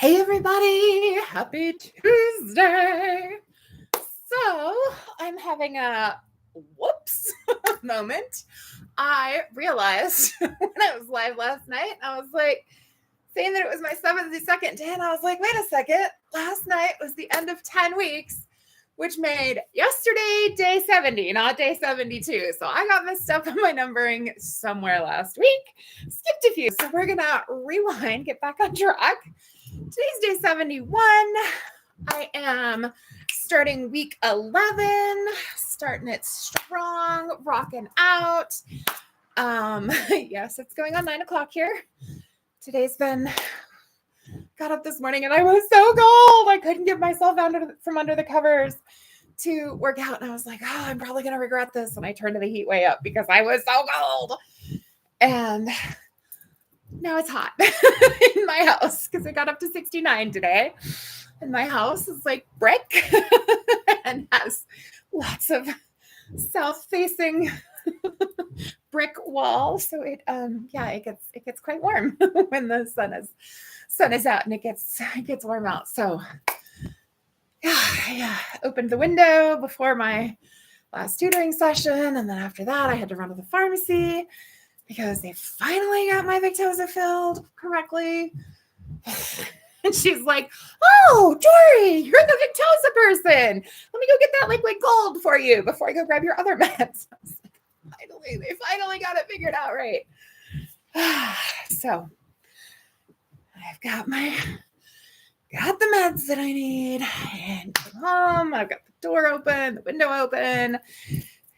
Hey everybody, happy Tuesday. So I'm having a whoops moment. I realized when I was live last night, I was like saying that it was my 72nd day, and I was like, wait a second, last night was the end of 10 weeks, which made yesterday day 70, not day 72. So I got messed up on my numbering somewhere last week, skipped a few. So we're gonna rewind, get back on track. Today's day 71. I am starting week 11, starting it strong, rocking out. Yes, it's going on 9 o'clock here. Got up this morning and I was so cold. I couldn't get myself from under the covers to work out. And I was like, oh, I'm probably going to regret this. And I turned the heat way up because I was so cold. And now it's hot in my house because it got up to 69 today. And my house is like brick and has lots of south-facing brick walls. So it gets quite warm when the sun is out, and it gets warm out. So I opened the window before my last tutoring session, and then after that I had to run to the pharmacy because they finally got my Victoza filled correctly. And she's like, oh, Dory, you're the Victoza person. Let me go get that liquid gold for you before I go grab your other meds. I was like, they finally got it figured out right. So I've got the meds that I need, and I'm home. I've got the door open, the window open, and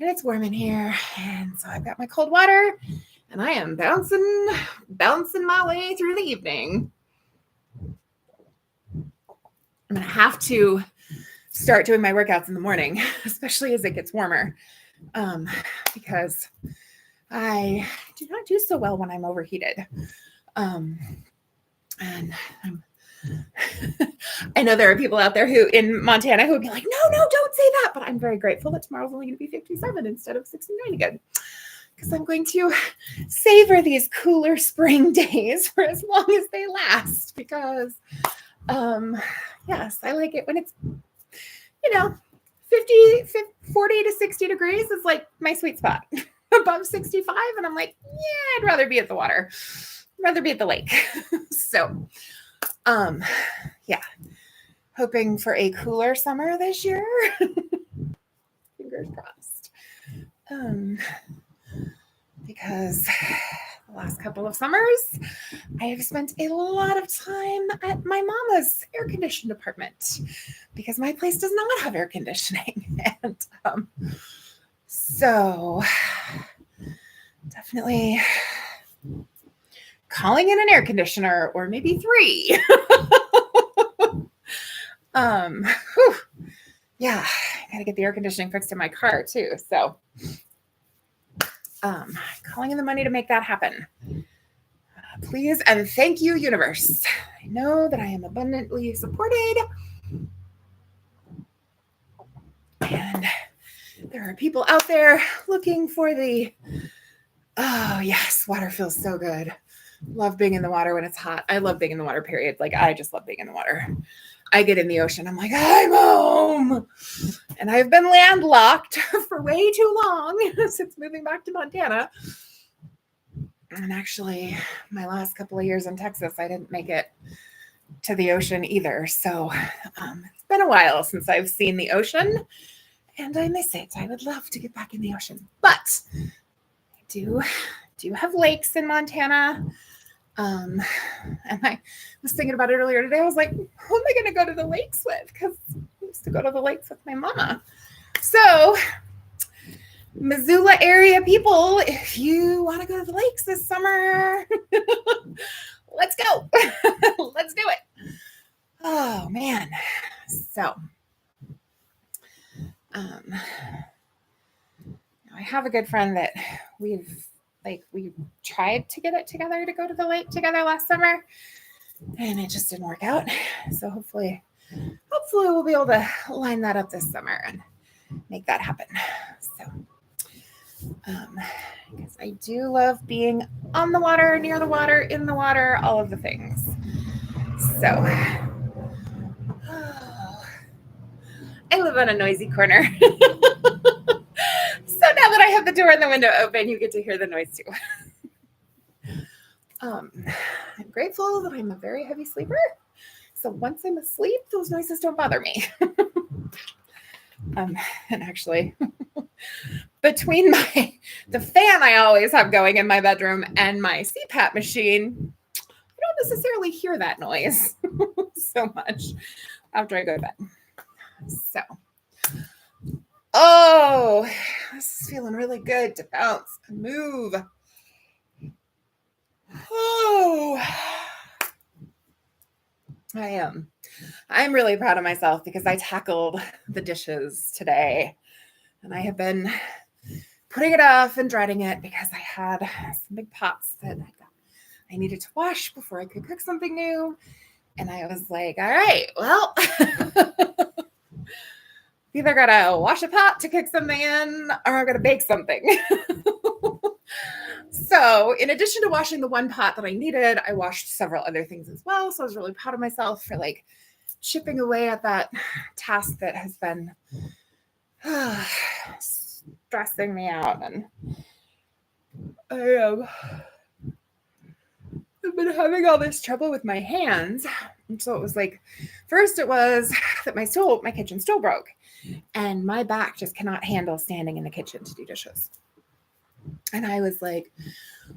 it's warm in here. And so I've got my cold water, and I am bouncing my way through the evening. I'm going to have to start doing my workouts in the morning, especially as it gets warmer, because I do not do so well when I'm overheated. And I know there are people out there who in Montana who would be like, no, don't say that. But I'm very grateful that tomorrow's only going to be 57 instead of 69 again, because I'm going to savor these cooler spring days for as long as they last, because yes, I like it when it's, 40 to 60 degrees is like my sweet spot. Above 65, and I'm like, yeah, I'd rather be at the water. I'd rather be at the lake. So, hoping for a cooler summer this year. Fingers crossed. Because the last couple of summers, I have spent a lot of time at my mama's air conditioned apartment because my place does not have air conditioning. And so definitely calling in an air conditioner, or maybe 3. Yeah, I gotta get the air conditioning fixed in my car too. So calling in the money to make that happen. Please and thank you, universe. I know that I am abundantly supported. And there are people out there looking for oh yes, water feels so good. Love being in the water when it's hot. I love being in the water, period. Like, I just love being in the water. I get in the ocean, I'm like, I'm home. And I've been landlocked for way too long since moving back to Montana. And actually, my last couple of years in Texas, I didn't make it to the ocean either. So it's been a while since I've seen the ocean, and I miss it. I would love to get back in the ocean. But I do have lakes in Montana. And I was thinking about it earlier today. I was like, who am I going to go to the lakes with? Because I used to go to the lakes with my mama. So Missoula area people, if you want to go to the lakes this summer, let's go. Let's do it. Oh, man. So I have a good friend that we tried to get it together to go to the lake together last summer, and it just didn't work out. So hopefully we'll be able to line that up this summer and make that happen. So because I do love being on the water, near the water, in the water, all of the things. So, I live on a noisy corner. So now that I have the door and the window open, you get to hear the noise too. I'm grateful that I'm a very heavy sleeper. So once I'm asleep, those noises don't bother me. And actually, between the fan I always have going in my bedroom and my CPAP machine, I don't necessarily hear that noise so much after I go to bed. So, this is feeling really good to bounce and move. Oh, I'm really proud of myself because I tackled the dishes today, and I have been putting it off and dreading it because I had some big pots that I needed to wash before I could cook something new. And I was like, all right, well, either gotta wash a pot to cook something in or I'm gonna bake something. So in addition to washing the one pot that I needed, I washed several other things as well. So I was really proud of myself for like chipping away at that task that has been stressing me out. And I've been having all this trouble with my hands. And so it was like, first it was that my kitchen stool broke and my back just cannot handle standing in the kitchen to do dishes. And I was like,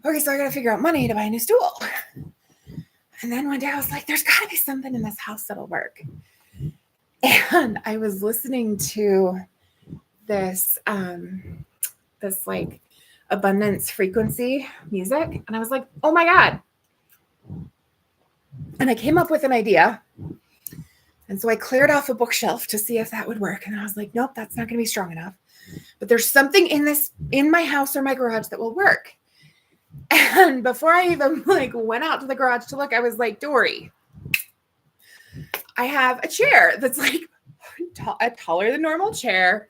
okay, so I got to figure out money to buy a new stool. And then one day I was like, there's got to be something in this house that'll work. And I was listening to this like abundance frequency music. And I was like, oh my God. And I came up with an idea. And so I cleared off a bookshelf to see if that would work. And I was like, nope, that's not going to be strong enough. But there's something in my house or my garage that will work. And before I even went out to the garage to look, I was like, Dory, I have a chair that's like a taller than normal chair.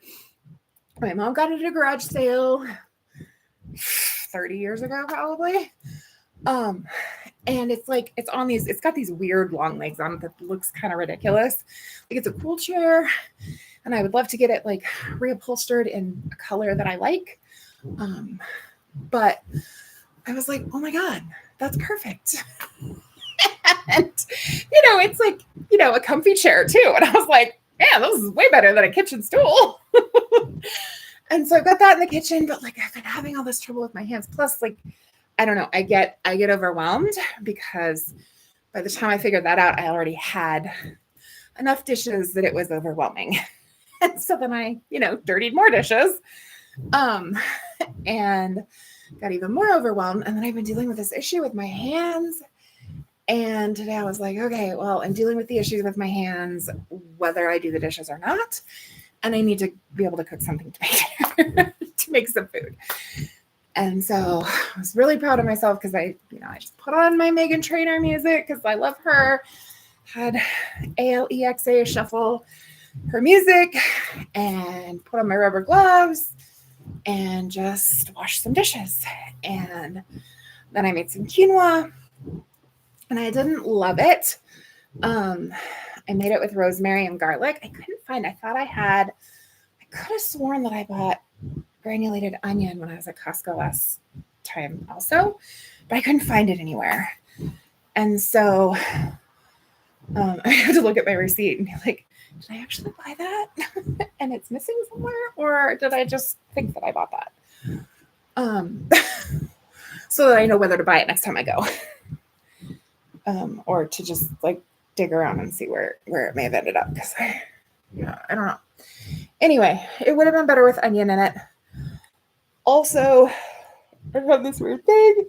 My mom got it at a garage sale 30 years ago, probably. And it's got these weird long legs on it that looks kind of ridiculous. Like it's a cool chair. And I would love to get it like reupholstered in a color that I like. But I was like, oh my God, that's perfect. And, it's like, a comfy chair too. And I was like, man, this is way better than a kitchen stool. And so I've got that in the kitchen, but like I've been having all this trouble with my hands. Plus, like, I don't know, I get overwhelmed because by the time I figured that out, I already had enough dishes that it was overwhelming. And so then I, dirtied more dishes and got even more overwhelmed. And then I've been dealing with this issue with my hands. And today I was like, okay, well, I'm dealing with the issues with my hands, whether I do the dishes or not. And I need to be able to cook something to make some food. And so I was really proud of myself because I just put on my Meghan Trainor music because I love her. Had Alexa shuffle her music and put on my rubber gloves and just washed some dishes. And then I made some quinoa and I didn't love it. I made it with rosemary and garlic. I could have sworn that I bought granulated onion when I was at Costco last time also, but I couldn't find it anywhere. And so I had to look at my receipt and be like, did I actually buy that? And it's missing somewhere? Or did I just think that I bought that? So that I know whether to buy it next time I go. Or to just like dig around and see where it may have ended up. Because I don't know. Anyway, it would have been better with onion in it. Also, I have this weird thing.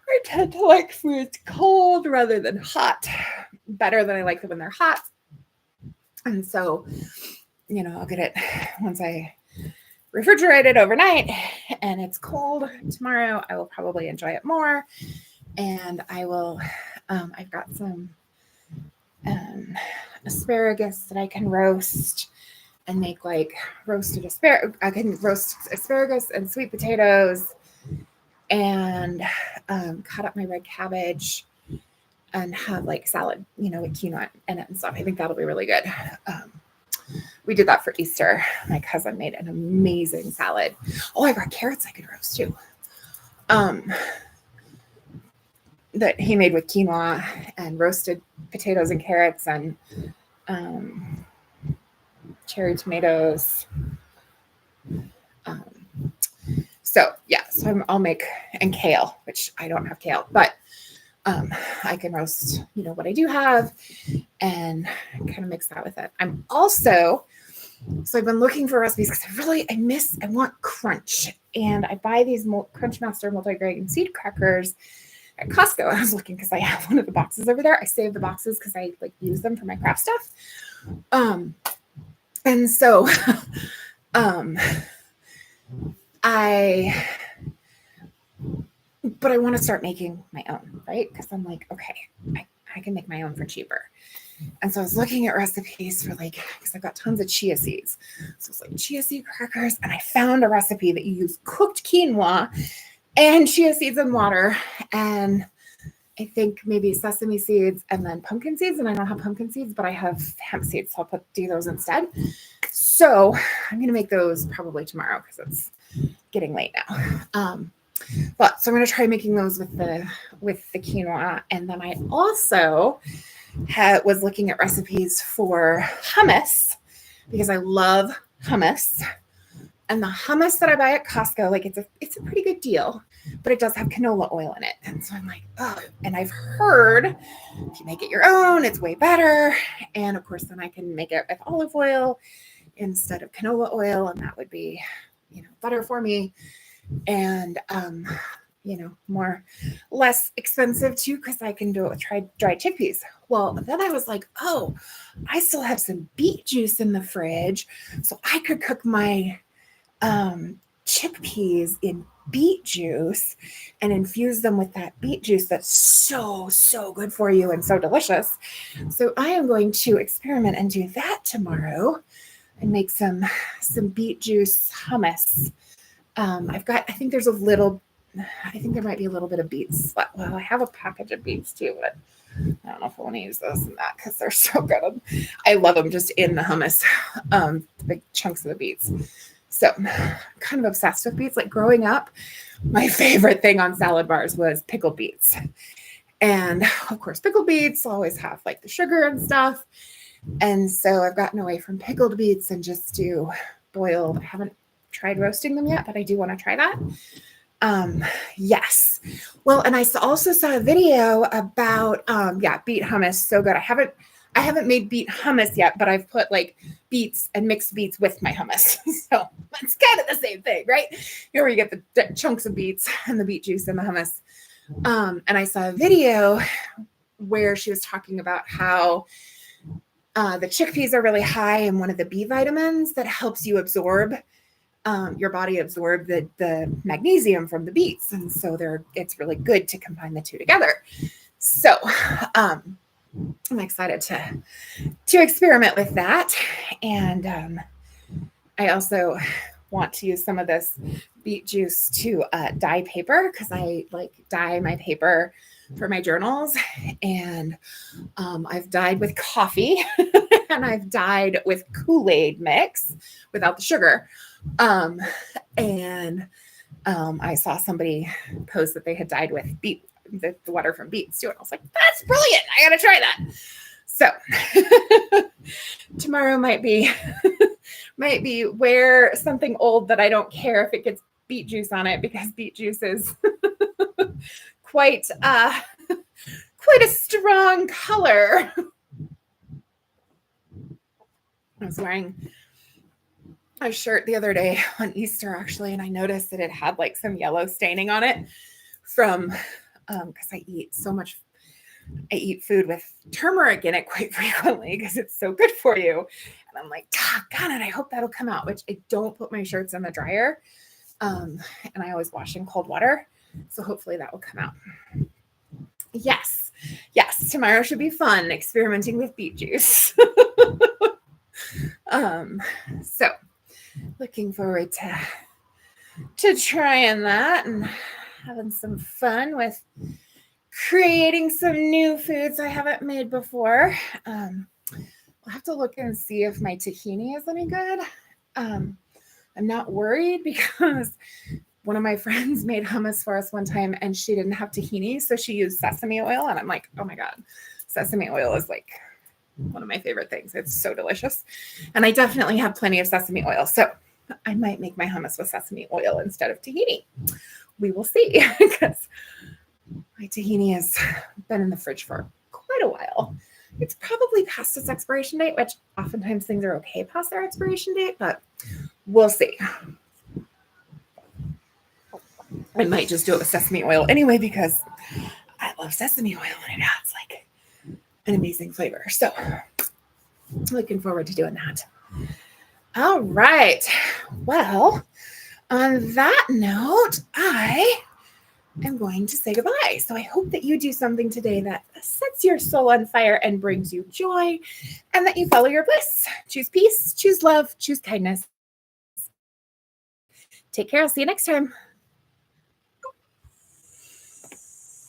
I tend to like foods cold rather than hot better than I like them when they're hot. And so, I'll get it once I refrigerate it overnight and it's cold tomorrow. I will probably enjoy it more. And I will, I've got some asparagus that I can roast and make like roasted asparagus. I can roast asparagus and sweet potatoes and cut up my red cabbage and have like salad, with quinoa in it and stuff. I think that'll be really good. We did that for Easter. My cousin made an amazing salad. Oh, I brought carrots I could roast too. That he made with quinoa and roasted potatoes and carrots and cherry tomatoes. So I'll make, and kale, which I don't have kale, but I can roast, what I do have and kind of mix that with it. I've been looking for recipes because I want crunch, and I buy these Crunch Master multi-grain seed crackers at Costco. I was looking because I have one of the boxes over there. I save the boxes because I use them for my craft stuff. And so but I want to start making my own, right? Because I'm like, okay, I can make my own for cheaper. And so I was looking at recipes for because I've got tons of chia seeds. So it's like chia seed crackers. And I found a recipe that you use cooked quinoa and chia seeds and water. And I think maybe sesame seeds and then pumpkin seeds. And I don't have pumpkin seeds, but I have hemp seeds. So I'll do those instead. So I'm going to make those probably tomorrow because it's getting late now. So I'm going to try making those with the quinoa. And then I also was looking at recipes for hummus because I love hummus. And the hummus that I buy at Costco, it's a pretty good deal, but it does have canola oil in it. And so I'm like, oh, and I've heard if you make it your own, it's way better. And of course, then I can make it with olive oil instead of canola oil. And that would be, better for me. And, less expensive too, because I can do it with dried chickpeas. Well, then I was like, oh, I still have some beet juice in the fridge. So I could cook my chickpeas in beet juice and infuse them with that beet juice that's so, so good for you and so delicious. So I am going to experiment and do that tomorrow and make some beet juice hummus. I think there might be a little bit of beets. Well, I have a package of beets too, but I don't know if I want to use those and that because they're so good. I love them just in the hummus, the big chunks of the beets. So I'm kind of obsessed with beets. Like growing up, my favorite thing on salad bars was pickled beets. And of course, pickled beets always have like the sugar and stuff. And so I've gotten away from pickled beets and just do boiled. I haven't tried roasting them yet, but I do want to try that. Yes. Well, and I also saw a video about, beet hummus. So good. I haven't made beet hummus yet, but I've put like beets and mixed beets with my hummus. So it's kind of the same thing, right? Where you get the chunks of beets and the beet juice and the hummus. And I saw a video where she was talking about how the chickpeas are really high in one of the B vitamins that helps you absorb your body absorb the magnesium from the beets. And so it's really good to combine the two together. So I'm excited to experiment with that. And I also want to use some of this beet juice to dye paper because I dye my paper for my journals. And I've dyed with coffee and I've dyed with Kool-Aid mix without the sugar. I saw somebody post that they had dyed with the water from beets too. And I was like, that's brilliant. I got to try that. So tomorrow might be wear something old that I don't care if it gets beet juice on it because beet juice is quite a strong color. I was wearing a shirt the other day on Easter actually, and I noticed that it had like some yellow staining on it from because I eat food with turmeric in it quite frequently because it's so good for you. And I'm like, God, I hope that'll come out, which I don't put my shirts in the dryer. And I always wash in cold water. So hopefully that will come out. Yes. Tomorrow should be fun experimenting with beet juice. So looking forward to trying that and having some fun with creating some new foods I haven't made before. I'll have to look and see if my tahini is any good. I'm not worried because one of my friends made hummus for us one time and she didn't have tahini, so she used sesame oil. And I'm like, oh my God, sesame oil is like one of my favorite things. It's so delicious. And I definitely have plenty of sesame oil. So I might make my hummus with sesame oil instead of tahini. We will see because my tahini has been in the fridge for quite a while. It's probably past its expiration date, which oftentimes things are okay past their expiration date, but we'll see. I might just do it with sesame oil anyway because I love sesame oil and it adds like an amazing flavor. So looking forward to doing that. All right. Well, on that note, I am going to say goodbye. So I hope that you do something today that sets your soul on fire and brings you joy, and that you follow your bliss. Choose peace, choose love, choose kindness. Take care. I'll see you next time.